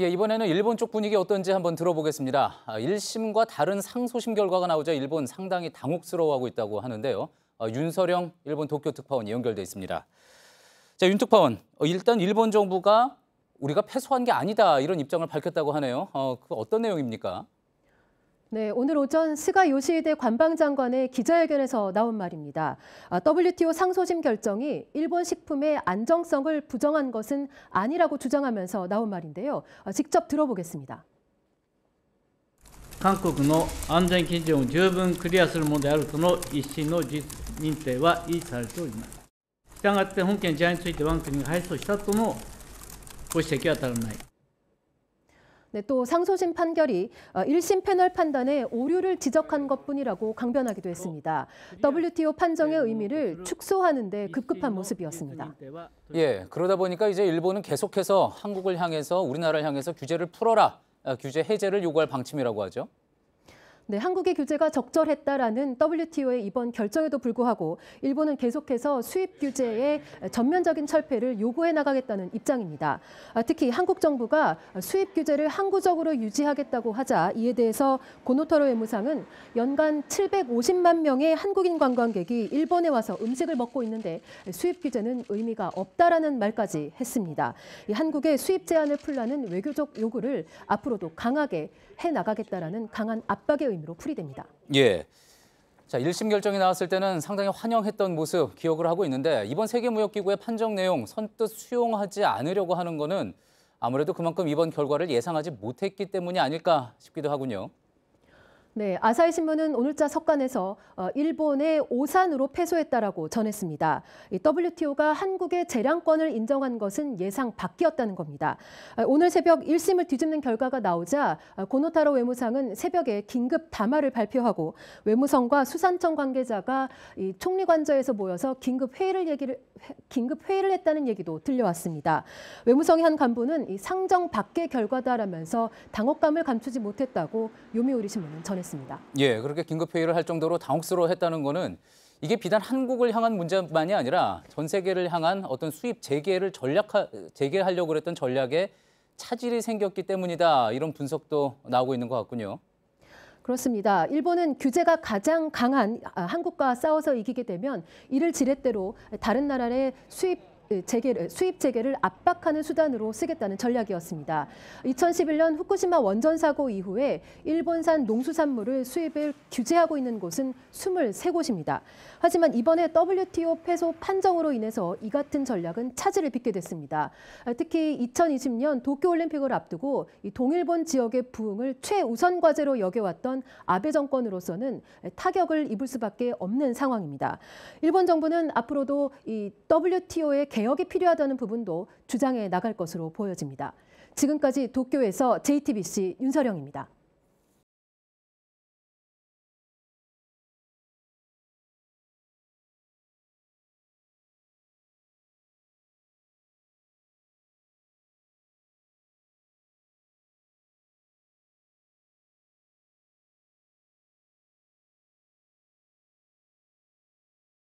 예, 이번에는 일본 쪽 분위기 어떤지 한번 들어보겠습니다. 1심과 다른 상소심 결과가 나오자 일본 상당히 당혹스러워하고 있다고 하는데요. 윤서령 일본 도쿄 특파원이 연결돼 있습니다. 자, 윤 특파원, 일단 일본 정부가 우리가 패소한 게 아니다 이런 입장을 밝혔다고 하네요. 그 어떤 내용입니까? 네, 오늘 오전 스가 요시히데 관방장관의 기자회견에서 나온 말입니다. WTO 상소심 결정이 일본 식품의 안정성을 부정한 것은 아니라고 주장하면서 나온 말인데요. 직접 들어보겠습니다. 韓国の安全基準を十分クリアするものであるとの一審の事実認定は維持されております。したがって本件事案について我が国が敗訴したとのご指摘は当たらない。 네, 또 상소심 판결이 1심 패널 판단에 오류를 지적한 것뿐이라고 강변하기도 했습니다. WTO 판정의 의미를 축소하는 데 급급한 모습이었습니다. 예, 그러다 보니까 이제 일본은 계속해서 한국을 향해서 우리나라를 향해서 규제를 풀어라, 규제 해제를 요구할 방침이라고 하죠. 네, 한국의 규제가 적절했다라는 WTO의 이번 결정에도 불구하고 일본은 계속해서 수입 규제의 전면적인 철폐를 요구해 나가겠다는 입장입니다. 특히 한국 정부가 수입 규제를 항구적으로 유지하겠다고 하자 이에 대해서 고노타로 외무상은 연간 750만 명의 한국인 관광객이 일본에 와서 음식을 먹고 있는데 수입 규제는 의미가 없다라는 말까지 했습니다. 이 한국의 수입 제한을 풀라는 외교적 요구를 앞으로도 강하게 해나가겠다라는 강한 압박의 의미로 풀이됩니다. 예. 자, 1심 결정이 나왔을 때는 상당히 환영했던 모습 기억을 하고 있는데 이번 세계무역기구의 판정 내용 선뜻 수용하지 않으려고 하는 거는 아무래도 그만큼 이번 결과를 예상하지 못했기 때문이 아닐까 싶기도 하군요. 네, 아사히 신문은 오늘자 석간에서 일본의 오산으로 패소했다라고 전했습니다. WTO가 한국의 재량권을 인정한 것은 예상 밖이었다는 겁니다. 오늘 새벽 1심을 뒤집는 결과가 나오자 고노타로 외무상은 새벽에 긴급 담화를 발표하고 외무성과 수산청 관계자가 이 총리관저에서 모여서 긴급 회의를 했다는 얘기도 들려왔습니다. 외무성의 한 간부는 이 상정 밖의 결과다라면서 당혹감을 감추지 못했다고 요미우리 신문은 전했습니다. 예, 그렇게 긴급 회의를 할 정도로 당혹스러워했다는 거는 이게 비단 한국을 향한 문제만이 아니라 전 세계를 향한 어떤 수입 재개하려고 그랬던 전략에 차질이 생겼기 때문이다. 이런 분석도 나오고 있는 것 같군요. 그렇습니다. 일본은 규제가 가장 강한 한국과 싸워서 이기게 되면 이를 지렛대로 다른 나라의 수입 재개를 압박하는 수단으로 쓰겠다는 전략이었습니다. 2011년 후쿠시마 원전 사고 이후에 일본산 농수산물을 수입을 규제하고 있는 곳은 23곳입니다. 하지만 이번에 WTO 패소 판정으로 인해서 이 같은 전략은 차질을 빚게 됐습니다. 특히 2020년 도쿄올림픽을 앞두고 이 동일본 지역의 부흥을 최우선 과제로 여겨왔던 아베 정권으로서는 타격을 입을 수밖에 없는 상황입니다. 일본 정부는 앞으로도 이 WTO의 개혁이 필요하다는 부분도 주장해 나갈 것으로 보여집니다. 지금까지 도쿄에서 JTBC 윤서령입니다.